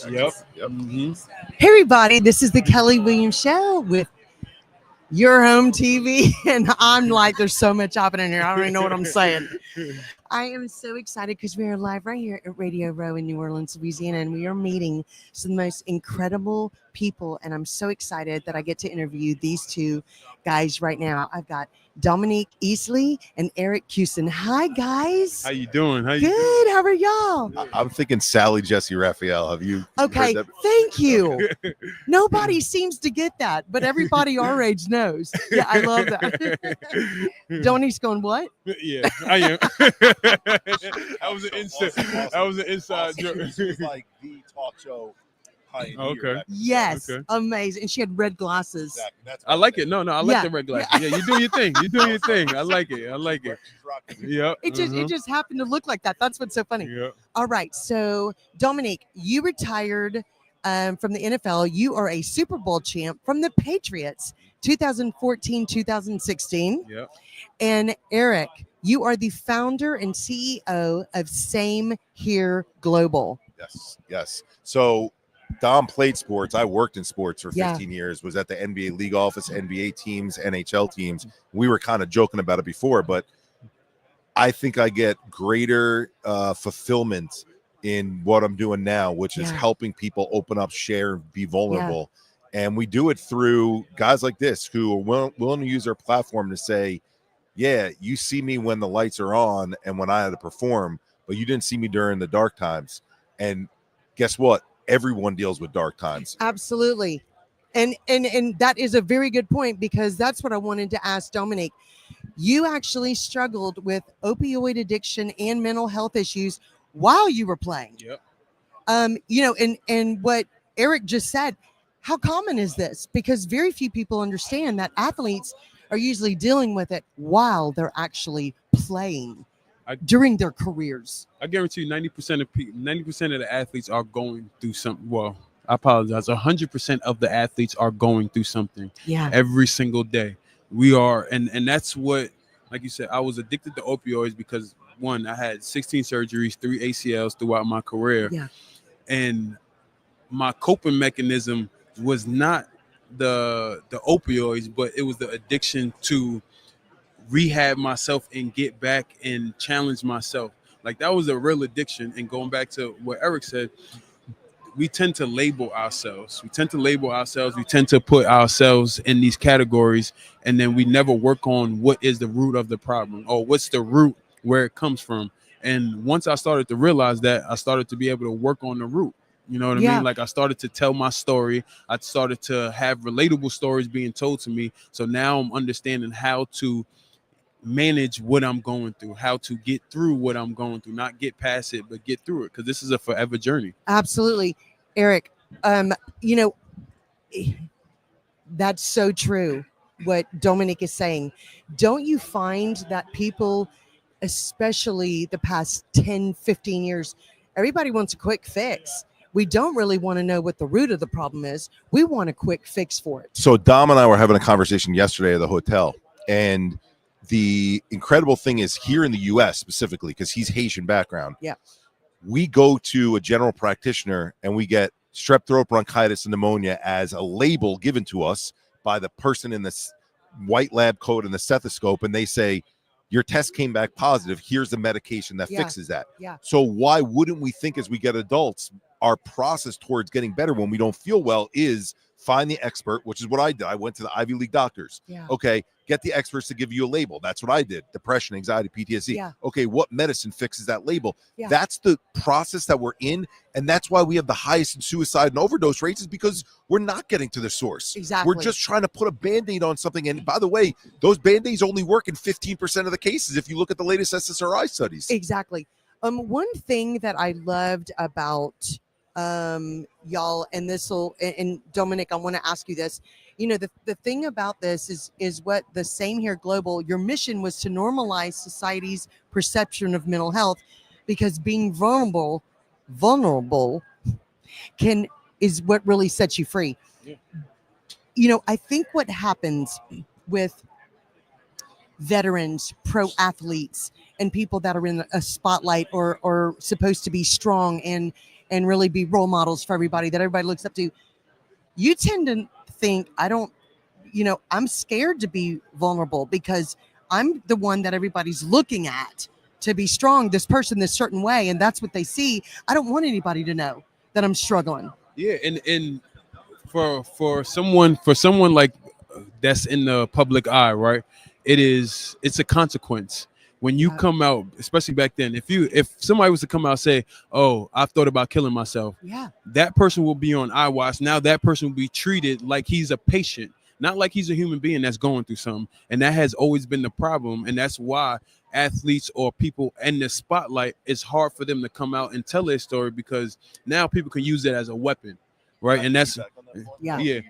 Yep. Yep. Hey, everybody, this is the Kelly Williams Show with your home TV. And I'm like, there's so much happening here. I don't even know what I'm saying. I am so excited because we are live right here at Radio Row in New Orleans, Louisiana, and we are meeting some of the most incredible people. And I'm so excited that I get to interview these two guys right now. I've got Dominique Easley and Eric Kussin. Hi, guys. How you doing? Good. How are y'all? I'm thinking Sally Jesse Raphael. Have you Okay, heard that? thank you. Nobody seems to get that, but everybody our age knows. Yeah, I love that. Dominique's going, what? Yeah, I am. That was an inside. That was an inside joke. She's like the talk show pioneer. Okay. Yes, Okay. amazing. And she had red glasses. Exactly. That's I like it. No, I like Yeah. the red glasses. Yeah, you do your thing. You do your thing. I like it. I like it. Yep. It just happened to look like that. That's what's so funny. Yep. All right, so Dominique, you retired from the NFL. You are a Super Bowl champ from the Patriots, 2014, 2016. Yep. And Eric, you are the founder and CEO of Same Here Global. Yes. So Dom played sports. I worked in sports for Yeah. 15 years, was at the NBA league office, NBA teams, NHL teams. We were kind of joking about it before, but I think I get greater fulfillment in what I'm doing now, which is Yeah. helping people open up, share, be vulnerable. And we do it through guys like this who are willing to use their platform to say, yeah, you see me when the lights are on and when I had to perform, but you didn't see me during the dark times. And guess what? Everyone deals with dark times. Absolutely. And that is a very good point, because that's what I wanted to ask Dominique. You actually struggled with opioid addiction and mental health issues while you were playing. Yep. And what Eric just said, how common is this? Because very few people understand that athletes are usually dealing with it while they're actually playing during their careers. I guarantee you 90% of people, 90% of the athletes are going through something. Well, I apologize. 100% of the athletes are going through something every single day. We are, and that's what, like you said, I was addicted to opioids because, one, I had 16 surgeries, 3 ACLs throughout my career. Yeah. And my coping mechanism was not the opioids, but it was the addiction to rehab myself and get back and challenge myself. Like, that was a real addiction. And going back to what Eric said, we tend to label ourselves. We tend to put ourselves in these categories, and then we never work on what is the root of the problem, or what's the root where it comes from. And once I started to realize that, I started to be able to work on the root. You know what I mean? Like, I started to tell my story. I started to have relatable stories being told to me. So now I'm understanding how to manage what I'm going through, how to get through what I'm going through, not get past it, but get through it, because this is a forever journey. Absolutely. Eric, that's so true what Dominique is saying. Don't you find that people, especially the past 10, 15 years, everybody wants a quick fix? We don't really want to know what the root of the problem is. We want a quick fix for it. So Dom and I were having a conversation yesterday at the hotel, and the incredible thing is, here in the U.S. specifically, because he's Haitian background, we go to a general practitioner and we get strep throat, bronchitis, and pneumonia as a label given to us by the person in this white lab coat and the stethoscope, and they say, your test came back positive. Here's the medication that fixes that. Yeah. So why wouldn't we think, as we get adults, our process towards getting better when we don't feel well is find the expert, which is what I did. I went to the Ivy League doctors. Yeah. Okay, get the experts to give you a label. That's what I did. Depression, anxiety, PTSD. Yeah. Okay, what medicine fixes that label? Yeah. That's the process that we're in, and that's why we have the highest in suicide and overdose rates, is because we're not getting to the source. Exactly. We're just trying to put a Band-Aid on something. And by the way, those Band-Aids only work in 15% of the cases if you look at the latest SSRI studies. Exactly. One thing that I loved about y'all, and Dominic, I want to ask you this. The thing about this is what the Same Here Global, your mission was to normalize society's perception of mental health, because being vulnerable is what really sets you free. Yeah. I think what happens with veterans, pro athletes, and people that are in a spotlight or supposed to be strong and and really be role models for everybody that everybody looks up to. You tend to think, I'm scared to be vulnerable because I'm the one that everybody's looking at to be strong, this person, this certain way. And that's what they see. I don't want anybody to know that I'm struggling. Yeah. And for someone like that's in the public eye, right? It's a consequence. When you come out, especially back then, if somebody was to come out and say, "Oh, I've thought about killing myself," that person will be on eye watch. Now that person will be treated like he's a patient, not like he's a human being that's going through something. And that has always been the problem. And that's why athletes or people in the spotlight, it's hard for them to come out and tell their story, because now people can use it as a weapon, right? And that's yeah.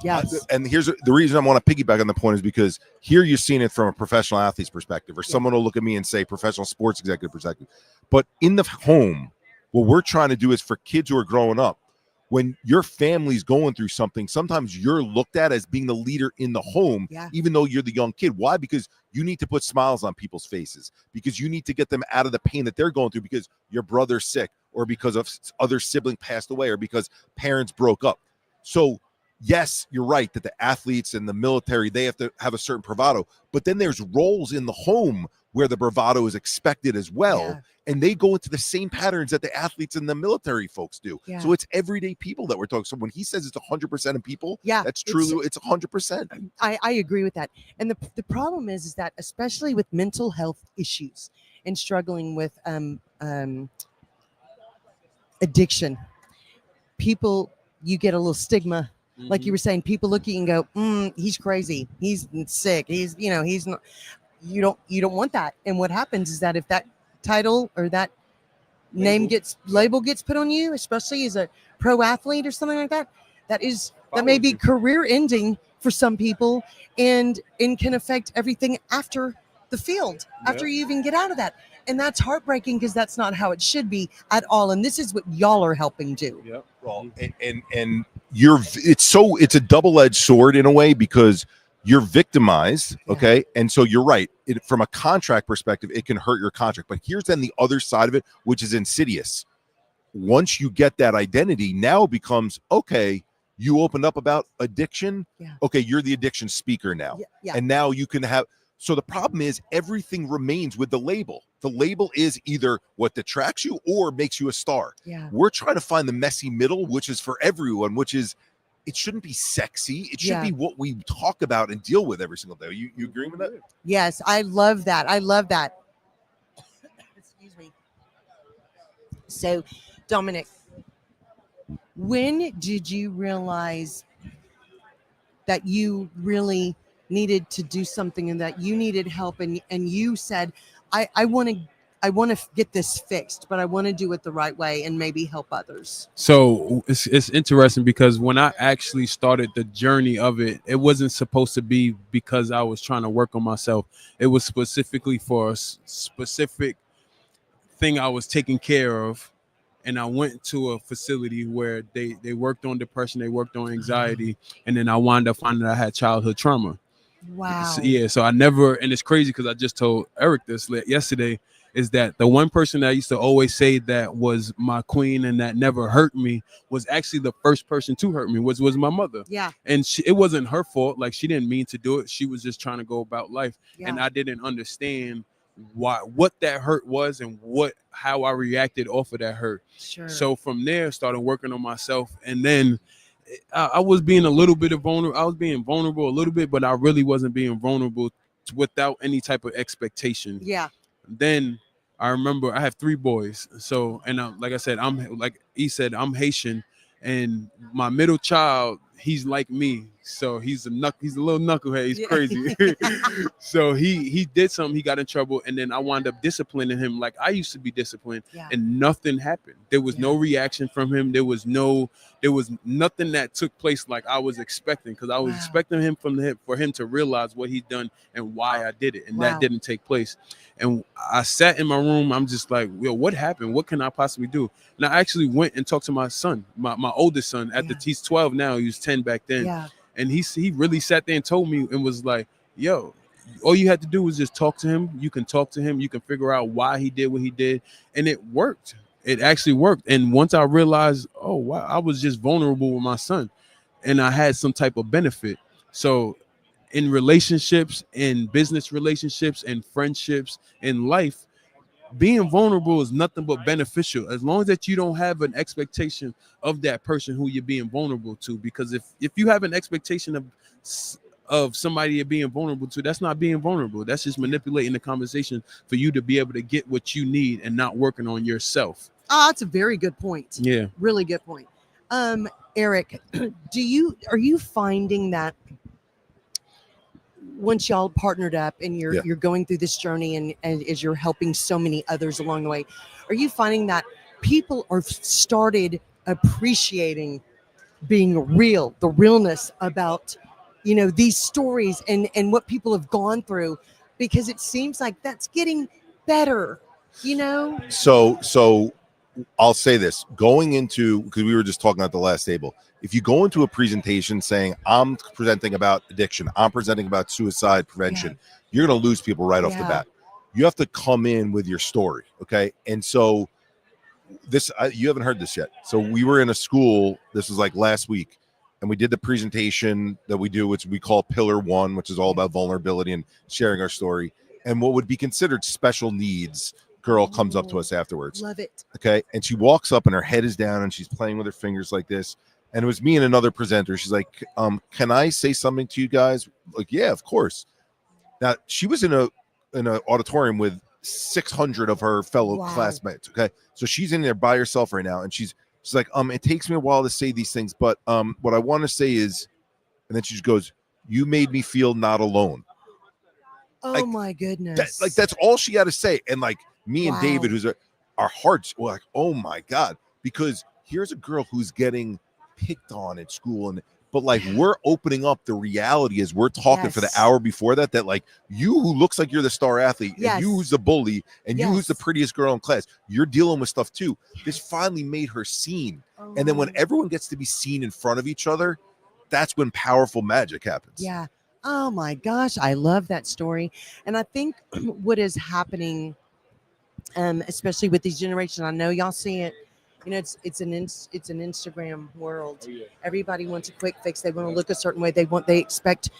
Yes. And here's the reason I want to piggyback on the point is because here you're seeing it from a professional athlete's perspective, or someone will look at me and say professional sports executive perspective. But in the home, what we're trying to do is for kids who are growing up, when your family's going through something, sometimes you're looked at as being the leader in the home, even though you're the young kid. Why? Because you need to put smiles on people's faces, because you need to get them out of the pain that they're going through because your brother's sick, or because of other sibling passed away, or because parents broke up. So yes, you're right that the athletes and the military, they have to have a certain bravado, but then there's roles in the home where the bravado is expected as well. And they go into the same patterns that the athletes and the military folks do. So it's everyday people that we're talking. So when he says it's 100% of people, that's truly, it's 100%. I agree with that. And the problem is that especially with mental health issues and struggling with addiction, people, you get a little stigma. Like you were saying, people look at you and go, he's crazy, he's sick, he's not. You don't want that. And what happens is that if that title or that label gets put on you, especially as a pro athlete or something like that, that may be career ending for some people, and can affect everything after the field, after you even get out of that. And that's heartbreaking, because that's not how it should be at all. And this is what y'all are helping do. Well, and it's a double-edged sword in a way, because you're victimized, okay? And so you're right. From a contract perspective, it can hurt your contract. But here's then the other side of it, which is insidious. Once you get that identity, now it becomes, okay, you opened up about addiction. Okay, you're the addiction speaker now. And now you can have. So the problem is everything remains with the label. The label is either what detracts you or makes you a star. We're trying to find the messy middle, which is for everyone, which is, it shouldn't be sexy. It should be what we talk about and deal with every single day. You agree with that? Yes, I love that. Excuse me. So, Dominic, when did you realize that you really needed to do something and that you needed help, and you said, I want to get this fixed, but I want to do it the right way and maybe help others? So it's interesting, because when I actually started the journey of it, it wasn't supposed to be because I was trying to work on myself. It was specifically for a specific thing I was taking care of. And I went to a facility where they worked on depression, they worked on anxiety, and then I wound up finding that I had childhood trauma. Wow. So I never, and it's crazy because I just told Eric this yesterday, is that the one person that I used to always say that was my queen and that never hurt me was actually the first person to hurt me, was my mother. And it wasn't her fault. Like, she didn't mean to do it. She was just trying to go about life. And I didn't understand what that hurt was and how I reacted off of that hurt. So from there, started working on myself. And then I was being a little bit vulnerable. I was being vulnerable a little bit, but I really wasn't being vulnerable without any type of expectation. Then I remember I have 3 boys. So, and like I said, like he said, I'm Haitian, and my middle child, he's like me. So he's a little knucklehead. He's crazy. So he did something. He got in trouble, and then I wound up disciplining him like I used to be disciplined, and nothing happened. There was no reaction from him. There was nothing that took place like I was expecting, because I was expecting him for him to realize what he'd done and why I did it, and that didn't take place. And I sat in my room. I'm just like, yo, what happened? What can I possibly do? And I actually went and talked to my son, my oldest son. He's 12 now. He was 10 back then. And he really sat there and told me and was like, yo, all you had to do was just talk to him. You can talk to him. You can figure out why he did what he did. And it worked. it actually worked. And once I realized, oh wow, I was just vulnerable with my son, and I had some type of benefit. So in relationships, in business relationships, and friendships, in life, being vulnerable is nothing but beneficial, as long as that you don't have an expectation of that person who you're being vulnerable to. Because if you have an expectation of somebody you're being vulnerable to, that's not being vulnerable. That's just manipulating the conversation for you to be able to get what you need and not working on yourself. Oh, that's a very good point. Yeah. Really good point. Eric, are you finding that once y'all partnered up and you're going through this journey and as you're helping so many others along the way, are you finding that people are started appreciating being real, the realness about, these stories and what people have gone through, because it seems like that's getting better, So I'll say this, going into, because we were just talking at the last table, if you go into a presentation saying I'm presenting about addiction, I'm presenting about suicide prevention, you're going to lose people right off the bat. You have to come in with your story. Okay. And so this, you haven't heard this yet. So we were in a school, this was like last week, and we did the presentation that we do, which we call Pillar 1, which is all about vulnerability and sharing our story. And what would be considered special needs girl comes up to us afterwards. Love it. Okay. And she walks up and her head is down and she's playing with her fingers like this. And it was me and another presenter. She's like, can I say something to you guys? Like, yeah, of course. Now she was in an auditorium with 600 of her fellow classmates. Okay. So she's in there by herself right now. And she's like, it takes me a while to say these things, but what I want to say is, and then she just goes, you made me feel not alone. Oh my goodness. That's all she had to say. And like me and David, who's our hearts were like, oh my God, because here's a girl who's getting picked on at school, but like we're opening up the reality as we're talking for the hour before that like you who looks like you're the star athlete and you who's the bully and you who's the prettiest girl in class, you're dealing with stuff too. This finally made her seen. And then when everyone gets to be seen in front of each other, that's when powerful magic happens. Yeah. Oh my gosh, I love that story. And I think what is happening, especially with these generations, I know y'all see it. It's an Instagram world. Oh, yeah. Everybody wants a quick fix. They want to look a certain way. They expect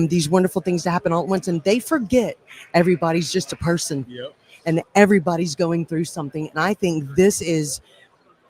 these wonderful things to happen all at once, and they forget everybody's just a person, and everybody's going through something. And I think this is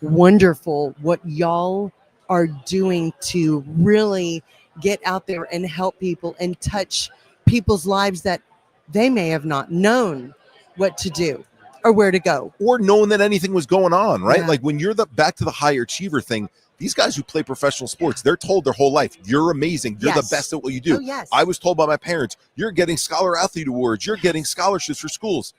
wonderful what y'all are doing to really get out there and help people and touch people's lives that they may have not known what to do or where to go, or knowing that anything was going on, right? Like when you're back to the higher achiever thing, these guys who play professional sports, they're told their whole life, you're amazing, you're the best at what you do. I was told by my parents, you're getting scholar athlete awards, you're getting scholarships for schools.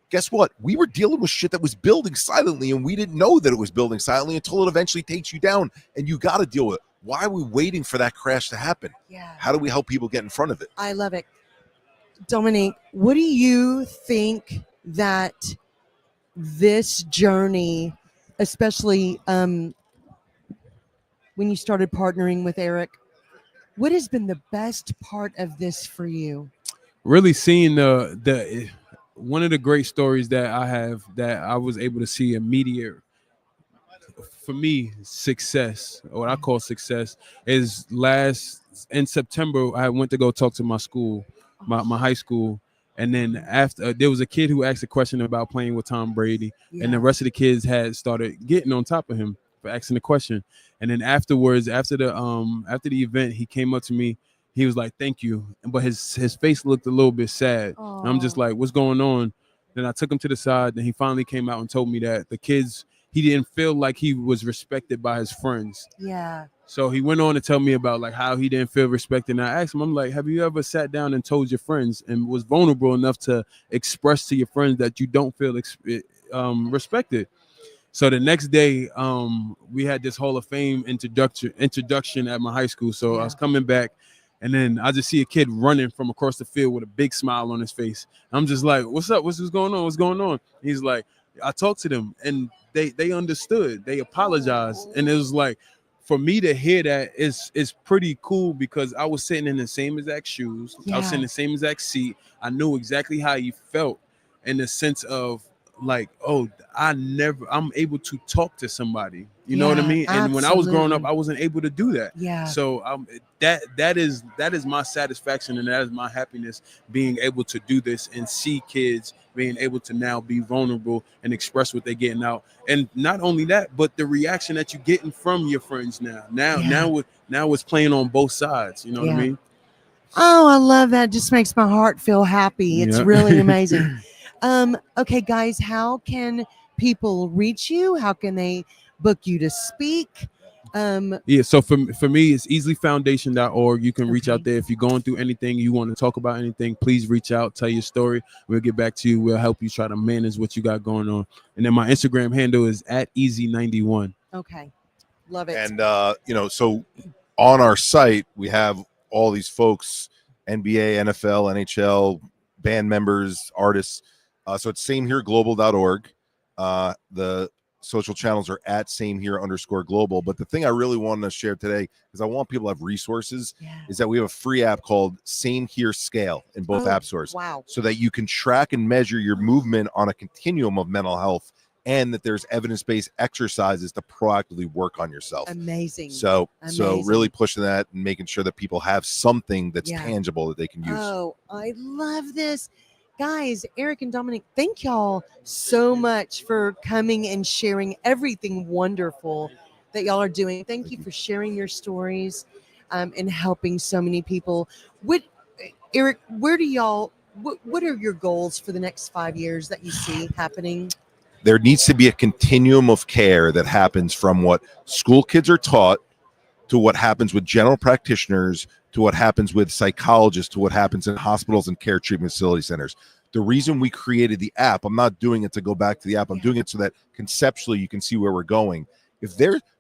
Guess what? We were dealing with shit that was building silently, and we didn't know that it was building silently until it eventually takes you down, and you got to deal with it. Why are we waiting for that crash to happen? How do we help people get in front of it? I love it. Dominique, what do you think that this journey, especially when you started partnering with Eric, what has been the best part of this for you? Really seeing the one of the great stories that I have that I was able to see immediate, for me, success, or what I call success, is in September, I went to go talk to my school, my high school. And then after, there was a kid who asked a question about playing with Tom Brady, and the rest of the kids had started getting on top of him for asking the question. And then afterwards, after the event, he came up to me. He was like, "Thank you," but his face looked a little bit sad. I'm just like, "What's going on?" Then I took him to the side. Then he finally came out and told me that the kids, he didn't feel like he was respected by his friends. So he went on to tell me about like how he didn't feel respected. And I asked him, I'm like, have you ever sat down and told your friends and was vulnerable enough to express to your friends that you don't feel respected? So the next day, we had this Hall of Fame introduction at my high school. So I was coming back, and then I just see a kid running from across the field with a big smile on his face. I'm just like, what's up? What's going on? What's going on? He's like, I talked to them and they understood. They apologized. And it was like, for me to hear that is pretty cool, because I was sitting in the same exact shoes. I was sitting in the same exact seat. I knew exactly how he felt, in the sense of like, oh, I'm able to talk to somebody. You know what I Yeah, mean? And when I was growing up, absolutely. I wasn't able to do that. Yeah. So that is my satisfaction, and that is my happiness, being able to do this and see kids being able to now be vulnerable and express what they're getting out. And not only that, but the reaction that you're getting from your friends now. Now it's playing on both sides. You know what I Yeah. mean? Oh, I love that. Just makes my heart feel happy. It's Yeah. really amazing. Okay, guys, how can people reach you? How can they book you to speak? Yeah, so for me, it's easleyfoundation.org. You can reach Okay. out there if you're going through anything, you want to talk about anything, please reach out, tell your story. We'll get back to you. We'll help you try to manage what you got going on. And then my Instagram handle is @easy91. Okay. Love it. And so on our site we have all these folks, NBA, NFL, NHL, band members, artists. So it's samehereglobal.org. The social channels are @samehere_global. But the thing I really wanted to share today, because I want people to have resources, is that we have a free app called Same Here Scale in both app stores. Wow. So that you can track and measure your movement on a continuum of mental health, and that there's evidence-based exercises to proactively work on yourself. Amazing. So Amazing. really pushing that and making sure that people have something that's Yeah. tangible that they can use. Oh, I love this. Guys, Eric and Dominic, thank y'all so much for coming and sharing everything wonderful that y'all are doing. Thank you for sharing your stories and helping so many people. Eric, where do y'all, what are your goals for the next 5 years that you see happening? There needs to be a continuum of care that happens from what school kids are taught to what happens with general practitioners, to what happens with psychologists, to what happens in hospitals and care treatment facility centers. The reason we created the app, I'm not doing it to go back to the app. I'm doing it so that conceptually you can see where we're going.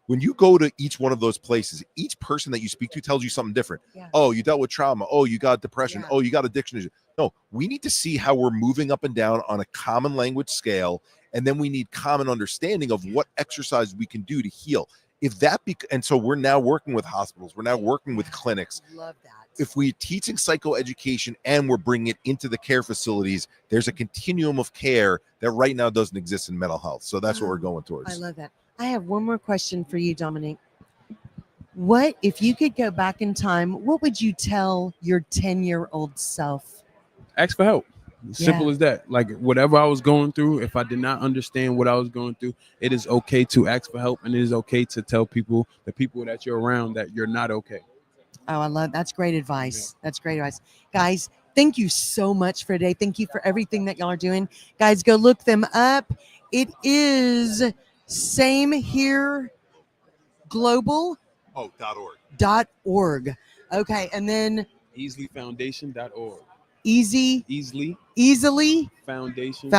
When you go to each one of those places, each person that you speak to tells you something different. Yeah. Oh, you dealt with trauma. Oh, you got depression. Yeah. Oh, you got addiction. No, we need to see how we're moving up and down on a common language scale. And then we need common understanding of what exercise we can do to heal. And so we're now working with hospitals. We're now working with clinics. Love that. If we're teaching psychoeducation and we're bringing it into the care facilities, there's a continuum of care that right now doesn't exist in mental health. So that's what we're going towards. I love that. I have one more question for you, Dominique. What, if you could go back in time, what would you tell your 10-year-old self? Ask for help. Simple as that. Like, whatever I was going through, if I did not understand what I was going through, it is okay to ask for help, and it is okay to tell the people that you're around, that you're not okay. Oh, I love that's great advice. That's great advice. Guys, thank you so much for today. Thank you for everything that y'all are doing. Guys, go look them up. It is samehereglobal.org. Okay, and then easleyfoundation.org. Easley Foundation.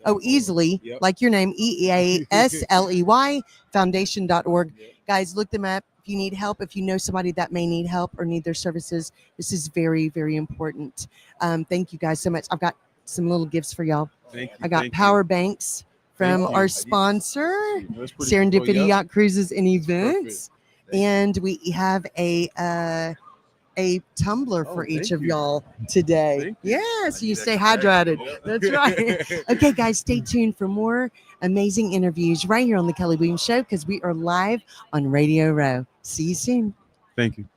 Oh, Easley, Yep. like your name, EASLEY foundation.org. Yep. Guys, look them up. If you need help, if you know somebody that may need help or need their services, this is very, very important. Thank you guys so much. I've got some little gifts for y'all. Thank you. I got power banks from Thank you. our sponsor, That's pretty cool. Serendipity Yep. Yacht Cruises and Events. Perfect. Thank And we have a tumbler for each of y'all today. Thank you. Yes, you stay hydrated. That's right. Okay, guys, stay tuned for more amazing interviews right here on the Kelly Williams Show, because we are live on Radio Row. See you soon. Thank you.